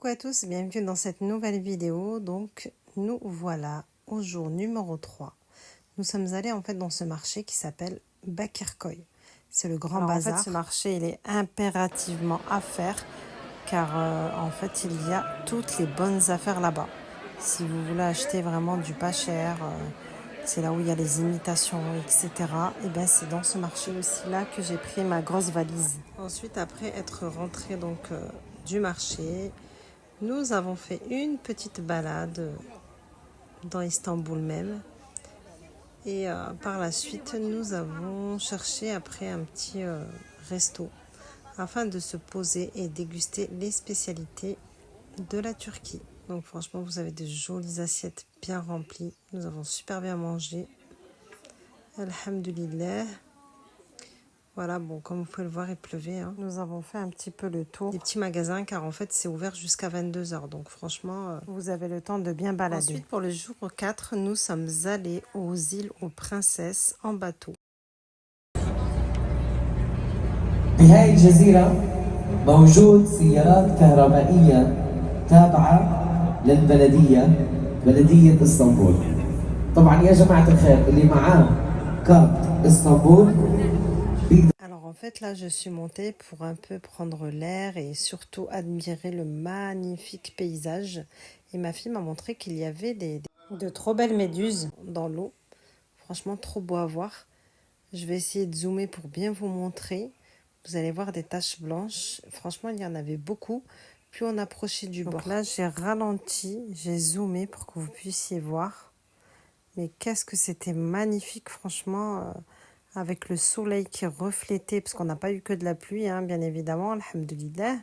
Coucou à tous, bienvenue dans cette nouvelle vidéo. Donc nous voilà au jour numéro 3. Nous sommes allés en fait dans ce marché qui s'appelle Bakirköy. C'est le grand bazar. En fait, ce marché il est impérativement à faire car en fait il y a toutes les bonnes affaires là-bas. Si vous voulez acheter vraiment du pas cher, c'est là où il y a les imitations, etc. Et bien c'est dans ce marché aussi là que j'ai pris ma grosse valise. Ensuite, après être rentré donc du marché, nous avons fait une petite balade dans Istanbul même. Et par la suite, nous avons cherché après un petit resto afin de se poser et déguster les spécialités de la Turquie. Donc franchement, vous avez de jolies assiettes bien remplies. Nous avons super bien mangé. Alhamdulillah. Voilà, bon, comme vous pouvez le voir, il pleuvait. Nous avons fait un petit peu le tour des petits magasins car en fait, c'est ouvert jusqu'à 22h. Donc franchement, vous avez le temps de bien balader. Ensuite, pour le jour 4, nous sommes allés aux îles aux Princesses en bateau. بهاي الجزيرة موجود سيارات كهربائية تابعة للبلدية بلدية اسطنبول. طبعا يا جماعة الخير اللي معاه كارت اسطنبول. Alors en fait là je suis montée pour un peu prendre l'air et surtout admirer le magnifique paysage. Et ma fille m'a montré qu'il y avait de trop belles méduses dans l'eau. Franchement trop beau à voir. Je vais essayer de zoomer pour bien vous montrer. Vous allez voir des taches blanches. Franchement il y en avait beaucoup. Plus on approchait du bord. Donc là j'ai ralenti, j'ai zoomé pour que vous puissiez voir. Mais qu'est-ce que c'était magnifique franchement. Avec le soleil qui reflétait, parce qu'on n'a pas eu que de la pluie, bien évidemment, alhamdoulilah.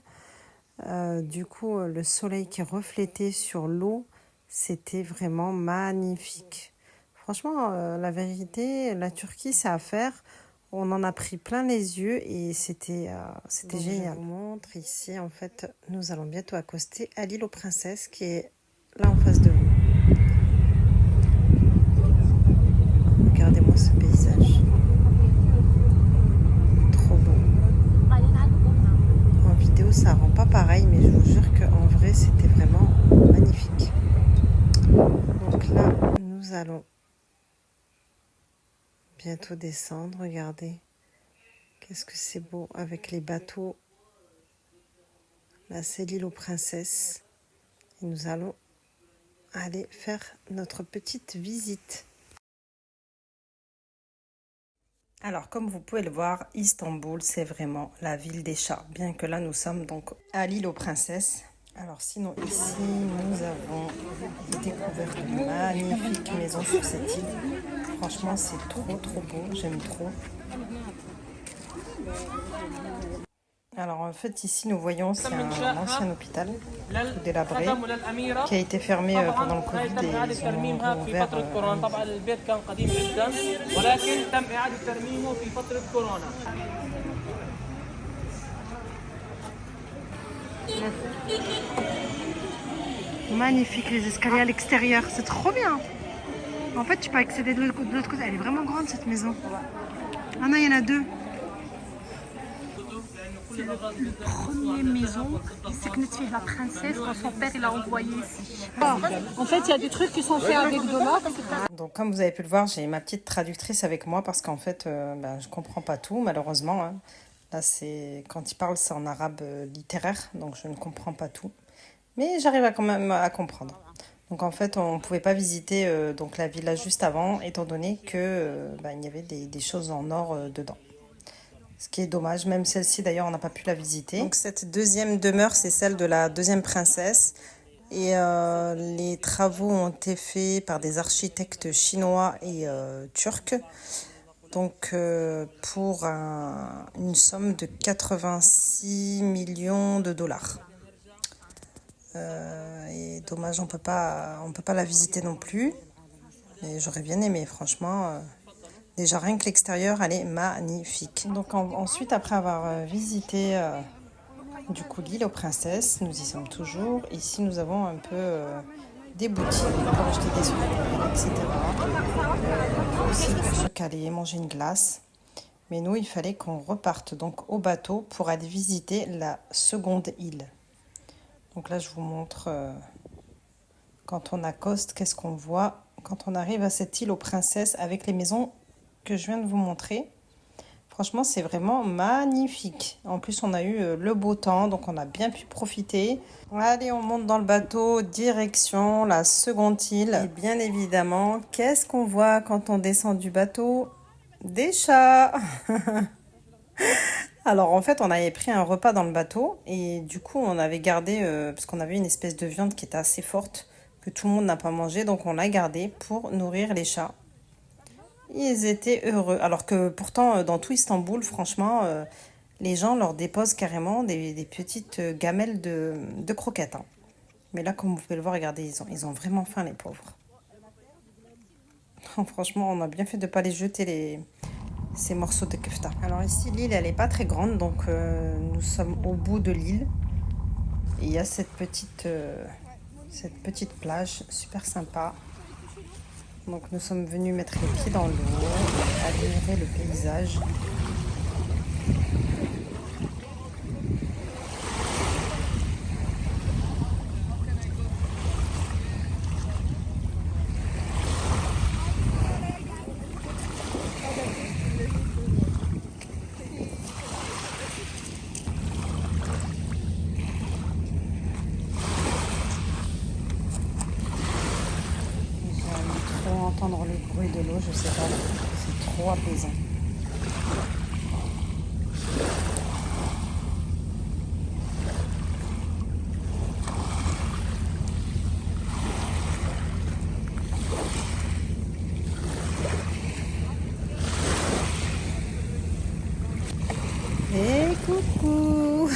Du coup, le soleil qui reflétait sur l'eau, c'était vraiment magnifique. Franchement, la vérité, la Turquie, c'est à faire. On en a pris plein les yeux et c'était génial. Je vous montre ici, en fait, nous allons bientôt accoster à l'île aux Princesses, qui est là en face de vous. Regardez-moi ce paysage. Ça rend pas pareil, mais je vous jure qu'en vrai c'était vraiment magnifique. Donc là nous allons bientôt descendre. Regardez, qu'est-ce que c'est beau avec les bateaux. Là c'est l'île aux Princesses et nous allons aller faire notre petite visite. Alors, comme vous pouvez le voir, Istanbul, c'est vraiment la ville des chats. Bien que là, nous sommes donc à l'île aux Princesses. Alors, sinon, ici, nous avons découvert de magnifiques maisons sur cette île. Franchement, c'est trop beau. J'aime trop. Alors, en fait, ici, nous voyons, c'est un ancien hôpital délabré qui a été fermé pendant le Covid et ils ont rouvert. Magnifique les escaliers à l'extérieur, c'est trop bien. En fait, tu peux accéder de l'autre côté. Elle est vraiment grande cette maison. Ah non, il y en a deux. C'est la première maison de la princesse quand son père il a envoyé ici. En fait, il y a des trucs qui sont faits avec de l'or. Donc, comme vous avez pu le voir, j'ai ma petite traductrice avec moi parce qu'en fait, je comprends pas tout, malheureusement. Là, c'est quand il parle, c'est en arabe littéraire, donc je ne comprends pas tout. Mais j'arrive quand même à comprendre. Donc, en fait, on ne pouvait pas visiter donc la villa juste avant, étant donné que il y avait des choses en or dedans. Ce qui est dommage, même celle-ci d'ailleurs on n'a pas pu la visiter. Donc cette deuxième demeure, c'est celle de la deuxième princesse. Et les travaux ont été faits par des architectes chinois et turcs. Donc pour une somme de 86 millions de dollars. Et dommage, on peut pas la visiter non plus. Mais j'aurais bien aimé, franchement. Déjà, rien que l'extérieur, elle est magnifique. Donc ensuite, après avoir visité du coup l'île aux Princesses, nous y sommes toujours. Ici, nous avons un peu des boutiques pour acheter des souvenirs, etc. Aussi pour se caler, manger une glace. Mais nous, il fallait qu'on reparte donc au bateau pour aller visiter la seconde île. Donc là, je vous montre quand on accoste, qu'est-ce qu'on voit quand on arrive à cette île aux princesses avec les maisons que je viens de vous montrer. Franchement, c'est vraiment magnifique. En plus, on a eu le beau temps, donc on a bien pu profiter. Allez, on monte dans le bateau, direction la seconde île. Et bien évidemment, qu'est-ce qu'on voit quand on descend du bateau? Des chats. Alors en fait, on avait pris un repas dans le bateau et du coup, on avait gardé, parce qu'on avait une espèce de viande qui était assez forte, que tout le monde n'a pas mangé, donc on l'a gardé pour nourrir les chats. Ils étaient heureux. Alors que pourtant, dans tout Istanbul, franchement, les gens leur déposent carrément des petites gamelles de croquettes, hein. Mais là, comme vous pouvez le voir, regardez, ils ont vraiment faim, les pauvres. Franchement, on a bien fait de ne pas les jeter, ces morceaux de kefta. Alors ici, l'île, elle n'est pas très grande, donc nous sommes au bout de l'île. Et il y a cette petite plage super sympa. Donc nous sommes venus mettre les pieds dans l'eau, admirer le paysage. J'aime trop entendre le bruit de l'eau, je sais pas, c'est trop apaisant. Et coucou.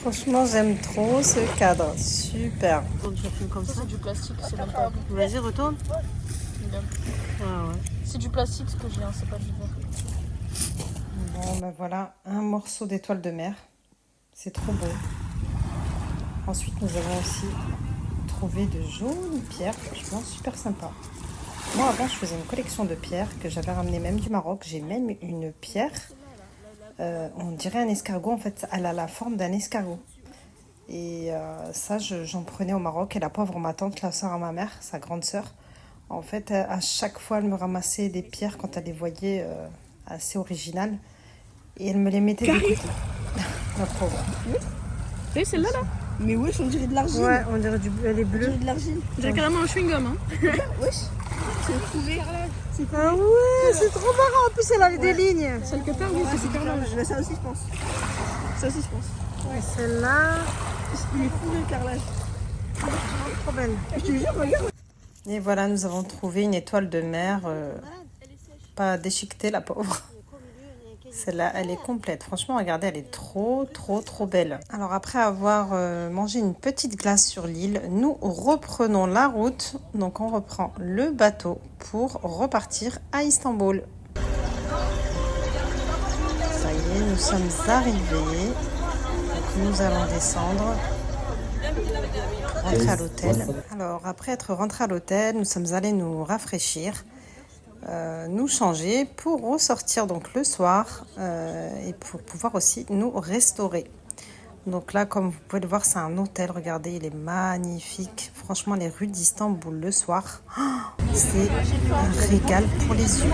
Franchement, j'aime trop ce cadre, super. Comme ça, c'est du plastique, c'est même pas. Vas-y, retourne. Ah ouais. C'est du plastique ce que j'ai, hein, c'est pas du verre. Bon, ben voilà, un morceau d'étoile de mer. C'est trop beau. Ensuite, nous avons aussi trouvé de jolies pierres, franchement super sympa. Moi, avant, je faisais une collection de pierres que j'avais ramenée même du Maroc. J'ai même une pierre, on dirait un escargot. En fait, elle a la forme d'un escargot. Et ça, j'en prenais au Maroc. Et la pauvre, ma tante, la sœur à ma mère, sa grande sœur, en fait, à chaque fois, elle me ramassait des pierres quand elle les voyait assez originales. Et elle me les mettait de côté. La pauvre. Oui, celle-là, là. Mais wesh, on dirait de l'argile. Ouais, on dirait elle est On bleue. dirait de l'argile. On dirait carrément un chewing-gum, hein. Wesh, c'est couvert là. Ah ouais, c'est trop marrant. En plus, elle avait des lignes. Celle que t'as, oui, c'est super large. Ouais, ça aussi, je pense. Ça aussi, je pense. Ouais, celle-là, Il est fou le carrelage. trop belle. Je te jure, regarde. Et voilà, nous avons trouvé une étoile de mer, pas déchiquetée, la pauvre. Celle-là, elle est complète. Franchement, regardez, elle est trop belle. Alors, après avoir mangé une petite glace sur l'île, nous reprenons la route. Donc, on reprend le bateau pour repartir à Istanbul. Ça y est, nous sommes arrivés. Donc, nous allons descendre. Rentrer à l'hôtel. Alors, après être rentré à l'hôtel, nous sommes allés nous rafraîchir, nous changer pour ressortir donc le soir et pour pouvoir aussi nous restaurer. Donc là, comme vous pouvez le voir, c'est un hôtel. Regardez, il est magnifique. Franchement, les rues d'Istanbul le soir, c'est un régal pour les yeux.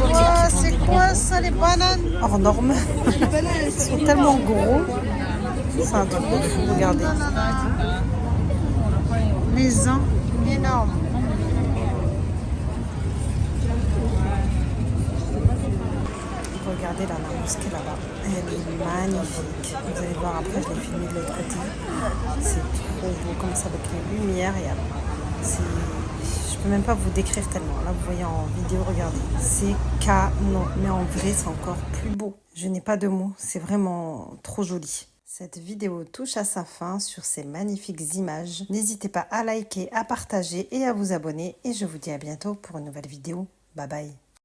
Regardez. C'est quoi ça, les bananes hors normes? Ils sont tellement gros. C'est un truc de fou, regardez. Les uns énormes. Regardez là, la mosquée là-bas. Elle est magnifique. Vous allez voir après, je l'ai filmé de l'autre côté. C'est trop beau comme ça avec les lumières. Je peux même pas vous décrire tellement. Là, vous voyez en vidéo, regardez. C'est canon. Mais en vrai, c'est encore plus beau. Je n'ai pas de mots. C'est vraiment trop joli. Cette vidéo touche à sa fin sur ces magnifiques images. N'hésitez pas à liker, à partager et à vous abonner. Et je vous dis à bientôt pour une nouvelle vidéo. Bye bye.